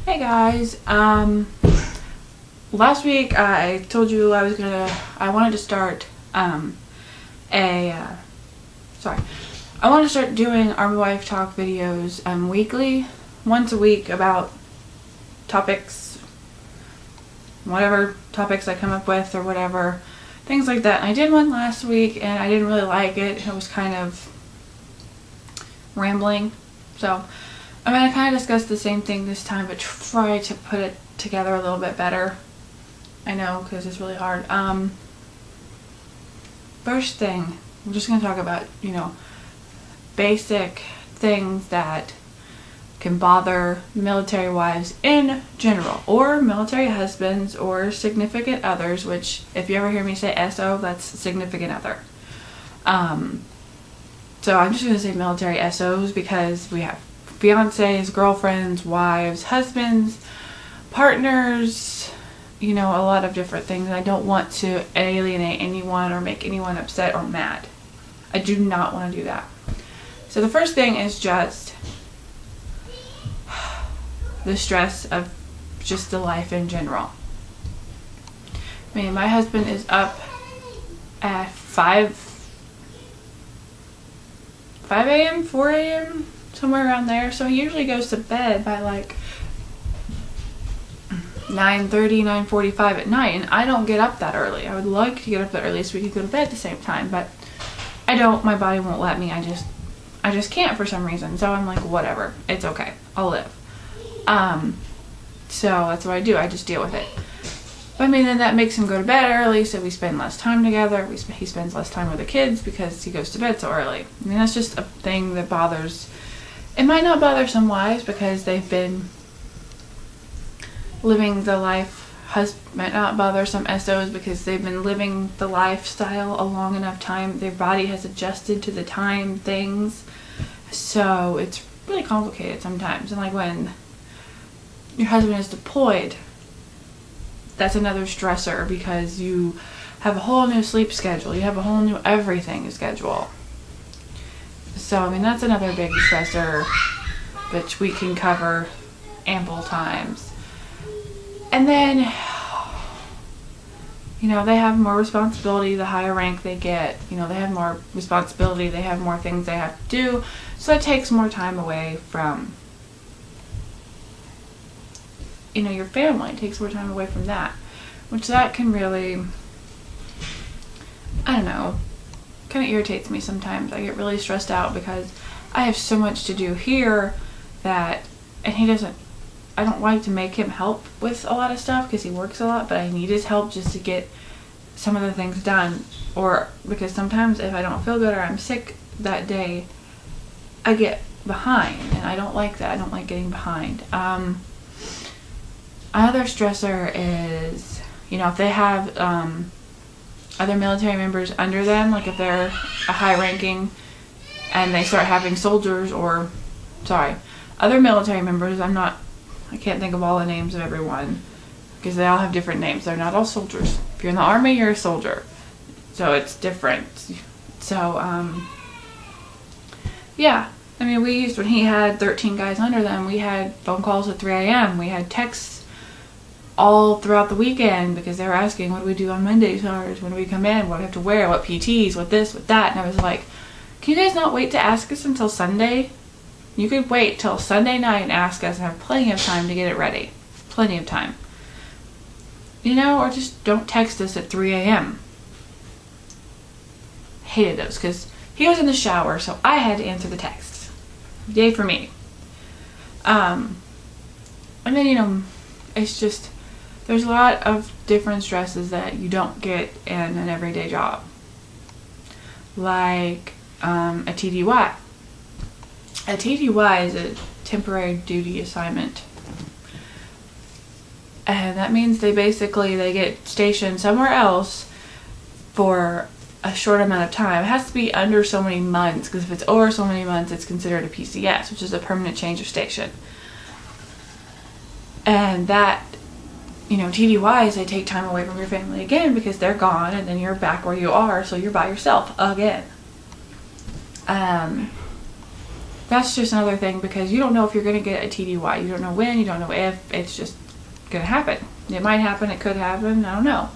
Hey guys, last week I told you I wanted to start, sorry, I wanted to start doing Army Wife Talk videos, weekly, once a week about topics, whatever topics I come up with or whatever, things like that. And I did one last week and I didn't really like it. It was kind of rambling, so I'm going to kind of discuss the same thing this time, but try to put it together a little bit better. I know, because it's really hard. First thing, I'm just going to talk about, basic things that can bother military wives in general, or military husbands, or significant others, which, if you ever hear me say SO, that's significant other. So I'm just going to say military SOs because we have fiancés, girlfriends, wives, husbands, partners, a lot of different things. I don't want to alienate anyone or make anyone upset or mad. I do not want to do that. So the first thing is just the stress of just the life in general. I mean, my husband is up at 5 a.m., 4 a.m., somewhere around there. So he usually goes to bed by like 9:30, 9:45 at night, and I don't get up that early. I would like to get up that early so we could go to bed at the same time, but I don't. My body won't let me. I just can't for some reason. So I'm like, whatever, it's okay, I'll live. So that's what I do. I just deal with it. I mean, then that makes him go to bed early, so we spend less time together. He spends less time with the kids because he goes to bed so early. I mean, that's just a thing that bothers. It might not bother some wives because they've been living the life. Might not bother some SOs because they've been living the lifestyle a long enough time. Their body has adjusted to the time things. So it's really complicated sometimes. And like when your husband is deployed, that's another stressor because you have a whole new sleep schedule. You have a whole new everything schedule. So, I mean, that's another big stressor, which we can cover ample times. And then, they have more responsibility the higher rank they get. They have more responsibility. They have more things they have to do. So it takes more time away from, your family. It takes more time away from that. Which that can really, I don't know, kind of irritates me sometimes. I get really stressed out because I have so much to do here and I don't like to make him help with a lot of stuff because he works a lot, but I need his help just to get some of the things done. Or because sometimes if I don't feel good or I'm sick that day, I get behind, and I don't like that. I don't like getting behind. Another stressor is, if they have other military members under them, like if they're a high ranking and they start having other military members. I can't think of all the names of everyone because they all have different names. They're not all soldiers. If you're in the Army, you're a soldier. So it's different. So, yeah. I mean, when he had 13 guys under them, we had phone calls at 3 a.m. We had texts all throughout the weekend because they were asking, what do we do on Mondays? When do we come in? What do we have to wear? What PTs? What this? What that? And I was like, can you guys not wait to ask us until Sunday? You could wait till Sunday night and ask us and have plenty of time to get it ready. Plenty of time. Or just don't text us at 3 a.m. Hated those because he was in the shower, so I had to answer the texts. Yay for me. And then, it's just, there's a lot of different stresses that you don't get in an everyday job. Like a TDY. A TDY is a temporary duty assignment. And that means they get stationed somewhere else for a short amount of time. It has to be under so many months, because if it's over so many months, it's considered a PCS, which is a permanent change of station. And that, TDYs, they take time away from your family again because they're gone, and then you're back where you are, so you're by yourself again. that's just another thing, because you don't know if you're going to get a TDY. You don't know when, you don't know if. It's just going to happen. It might happen, it could happen, I don't know.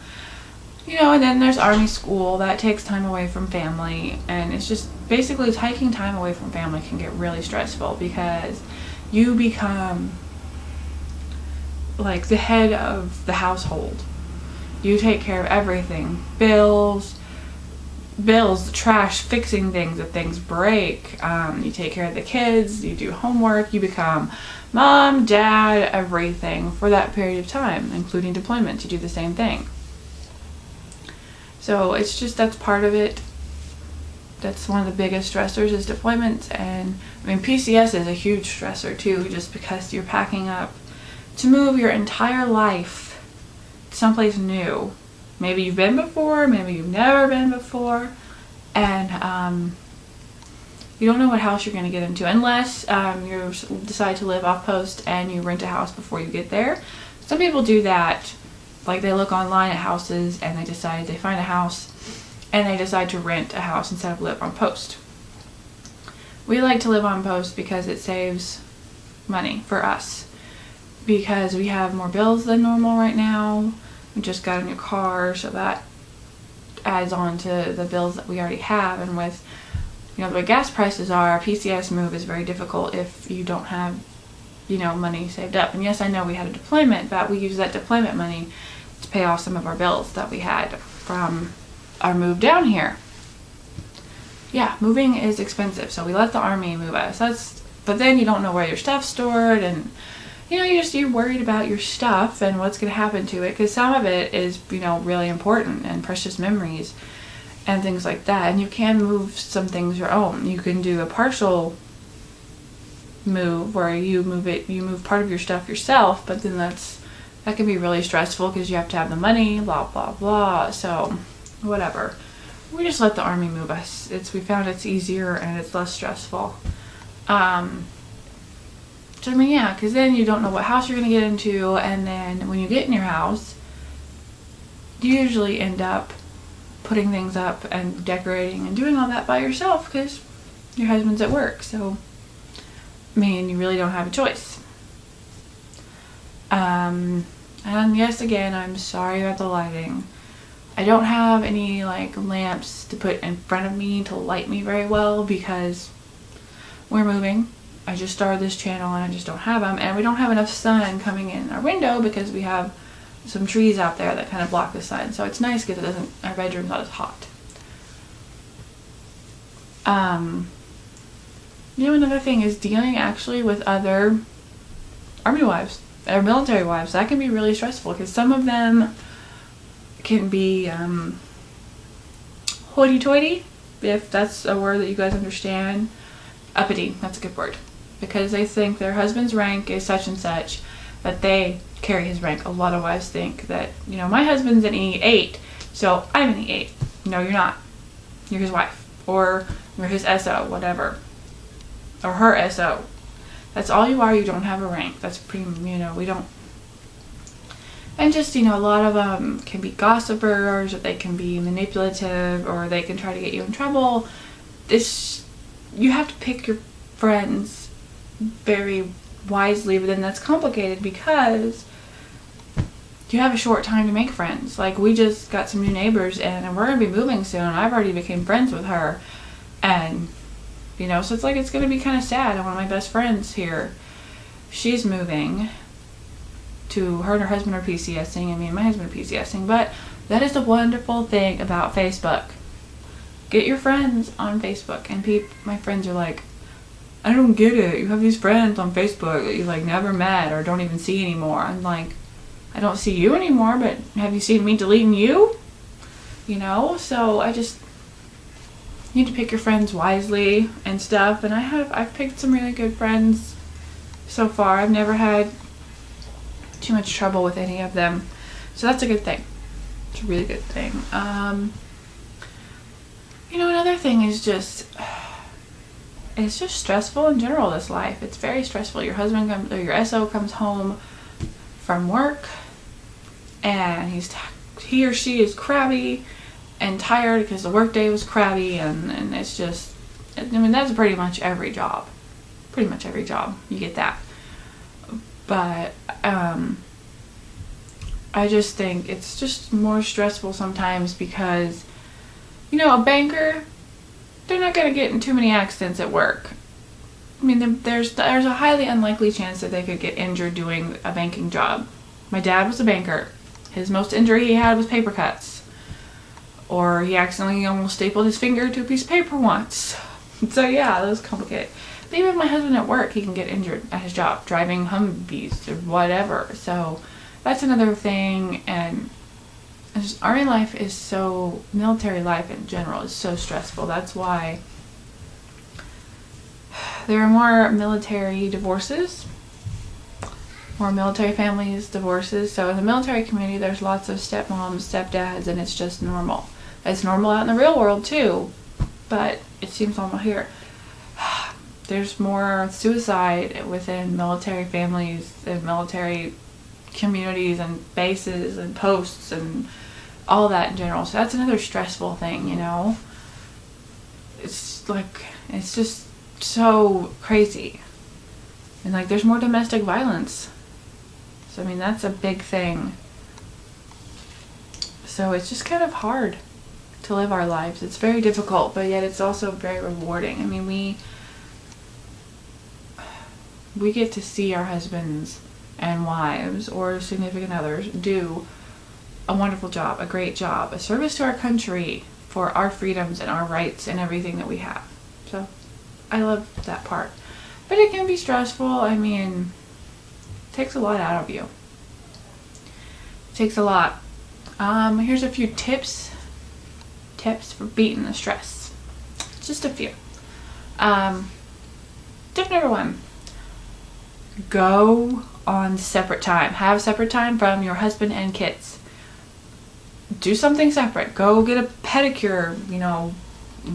And then there's Army school. That takes time away from family, and it's just basically taking time away from family can get really stressful, because you become like the head of the household. You take care of everything. Bills, trash, fixing things if things break. You take care of the kids, you do homework, you become mom, dad, everything for that period of time, including deployments. You do the same thing. So it's just, that's part of it. That's one of the biggest stressors is deployments. And I mean, PCS is a huge stressor too, just because you're packing up to move your entire life someplace new. Maybe you've been before, maybe you've never been before, and you don't know what house you're going to get into unless you decide to live off post and you rent a house before you get there. Some people do that. Like, they look online at houses and they find a house and they decide to rent a house instead of live on post. We like to live on post because it saves money for us, because we have more bills than normal right now. We just got a new car, so that adds on to the bills that we already have. And with the way gas prices are, a PCS move is very difficult if you don't have money saved up. And yes, I know we had a deployment, but we used that deployment money to pay off some of our bills that we had from our move down here. Yeah, moving is expensive, so we let the Army move us. But then you don't know where your stuff's stored, and you're worried about your stuff and what's going to happen to it, because some of it is really important and precious memories and things like that. And you can move some things your own. You can do a partial move where you move part of your stuff yourself, but then that can be really stressful because you have to have the money, blah blah blah. So whatever, we just let the Army move us. We found it's easier and it's less stressful. So I mean, yeah, because then you don't know what house you're going to get into, and then when you get in your house, you usually end up putting things up and decorating and doing all that by yourself because your husband's at work. So I mean, you really don't have a choice. And yes, again, I'm sorry about the lighting. I don't have any lamps to put in front of me to light me very well because we're moving. I just started this channel and I just don't have them, and we don't have enough sun coming in our window because we have some trees out there that kind of block the sun. So it's nice because our bedroom's not as hot. Another thing is dealing actually with other Army wives or military wives. That can be really stressful because some of them can be hoity-toity, if that's a word that you guys understand. Uppity, that's a good word, because they think their husband's rank is such and such, that they carry his rank. A lot of wives think that, my husband's an E8, so I'm an E8. No, you're not. You're his wife, or you're his SO, whatever, or her SO. That's all you are. You don't have a rank. That's pretty, we don't. And just, a lot of them can be gossipers, or they can be manipulative, or they can try to get you in trouble. You have to pick your friends very wisely, but then that's complicated because you have a short time to make friends. Like, we just got some new neighbors and we're going to be moving soon. I've already became friends with her, and so it's going to be kind of sad. And one of my best friends here, she's moving to, her and her husband are PCSing, and me and my husband are PCSing. But that is the wonderful thing about Facebook. Get your friends on Facebook. And my friends are like, I don't get it. You have these friends on Facebook that you never met or don't even see anymore. I'm like, I don't see you anymore, but have you seen me deleting you? So I just need to pick your friends wisely and stuff. And I've picked some really good friends so far. I've never had too much trouble with any of them. So that's a good thing. It's a really good thing. Another thing is it's just stressful in general, this life. It's very stressful. Your husband your SO comes home from work and he or she is crabby and tired because the work day was crabby, and it's just, that's pretty much every job. pretty much every job you get that. But I just think it's just more stressful sometimes because, you know, a banker, they're not going to get in too many accidents at work. I mean, there's a highly unlikely chance that they could get injured doing a banking job. My dad was a banker. His most injury he had was paper cuts. Or he accidentally almost stapled his finger to a piece of paper once. So yeah, that was complicated. But even my husband at work, he can get injured at his job, driving Humvees or whatever. So that's another thing. And just, Army life is so, military life in general is so stressful. That's why there are more military divorces, more military families divorces. So in the military community, there's lots of stepmoms, stepdads, and it's just normal. It's normal out in the real world too, but it seems normal here. There's more suicide within military families and military communities and bases and posts and all that in general. So that's another stressful thing, you know. It's like, it's just so crazy. And like, there's more domestic violence. So I mean, that's a big thing. So it's just kind of hard to live our lives. It's very difficult, but yet it's also very rewarding. I mean, we get to see our husbands and wives or significant others do a wonderful job, a great job, a service to our country for our freedoms and our rights and everything that we have. So I love that part. But it can be stressful. I mean, it takes a lot out of you. It takes a lot. Here's a few tips for beating the stress. Just a few. Tip number 1. Go on separate time. Have separate time from your husband and kids. Do something separate. Go get a pedicure, you know,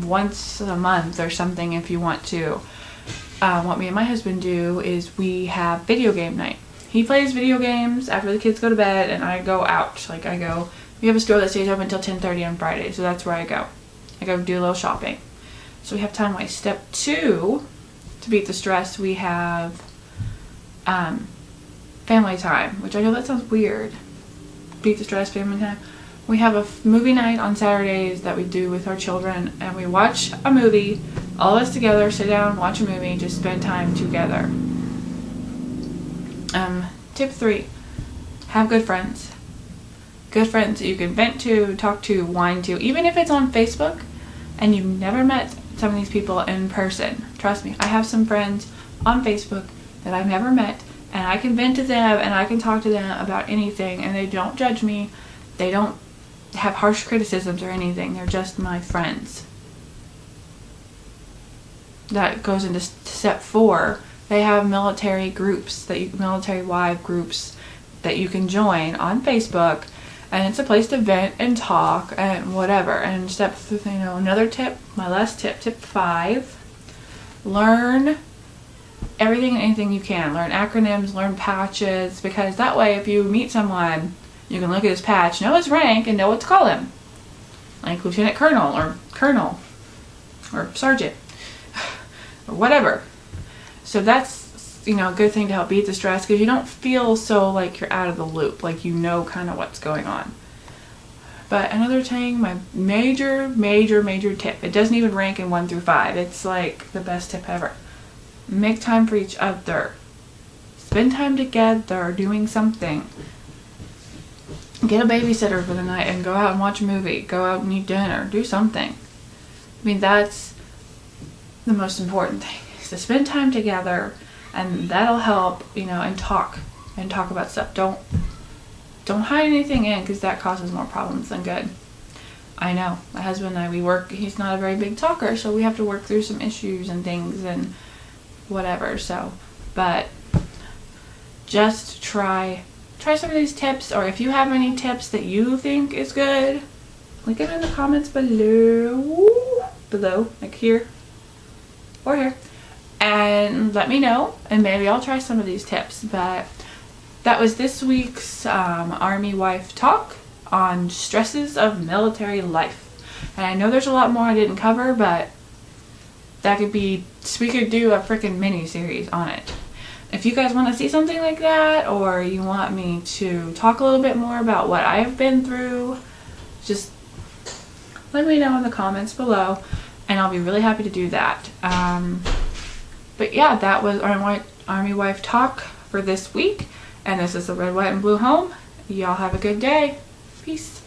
once a month or something if you want to. What me and my husband do is we have video game night. He plays video games after the kids go to bed, and I go out. Like, we have a store that stays open until 10:30 on Friday, so that's where I go. I go do a little shopping. So we have time wise. Step 2, to beat the stress, we have family time, which I know that sounds weird. Beat the stress, family time. We have a movie night on Saturdays that we do with our children, and we watch a movie, all of us together, sit down, watch a movie, just spend time together. Tip 3, have good friends. Good friends that you can vent to, talk to, whine to, even if it's on Facebook and you've never met some of these people in person. Trust me, I have some friends on Facebook that I've never met, and I can vent to them and I can talk to them about anything, and they don't judge me. They don't have harsh criticisms or anything. They're just my friends. That goes into step 4. They have military groups, military wife groups that you can join on Facebook, and it's a place to vent and talk and whatever. And another tip, my last tip, tip 5, learn everything and anything you can. Learn acronyms, learn patches, because that way if you meet someone, you can look at his patch, know his rank, and know what to call him. Like Lieutenant Colonel or Sergeant or whatever. So that's, a good thing to help beat the stress, because you don't feel so like you're out of the loop, like you know kind of what's going on. But another thing, my major tip, it doesn't even rank in 1 through 5. It's like the best tip ever. Make time for each other. Spend time together doing something. Get a babysitter for the night and go out and watch a movie. Go out and eat dinner. Do something. I mean, that's the most important thing, is to spend time together, and that'll help, and talk about stuff. Don't hide anything in, because that causes more problems than good. I know. My husband and I, we work, he's not a very big talker, so we have to work through some issues and things and whatever. So, but just try some of these tips, or if you have any tips that you think is good, link them in the comments below, like here or here, and let me know, and maybe I'll try some of these tips. But that was this week's Army Wife Talk on stresses of military life. And I know there's a lot more I didn't cover, but that could be, we could do a freaking mini series on it. If you guys want to see something like that, or you want me to talk a little bit more about what I've been through, just let me know in the comments below, and I'll be really happy to do that. But yeah, that was Army Wife Talk for this week, and this is the Red, White, and Blue Home. Y'all have a good day. Peace.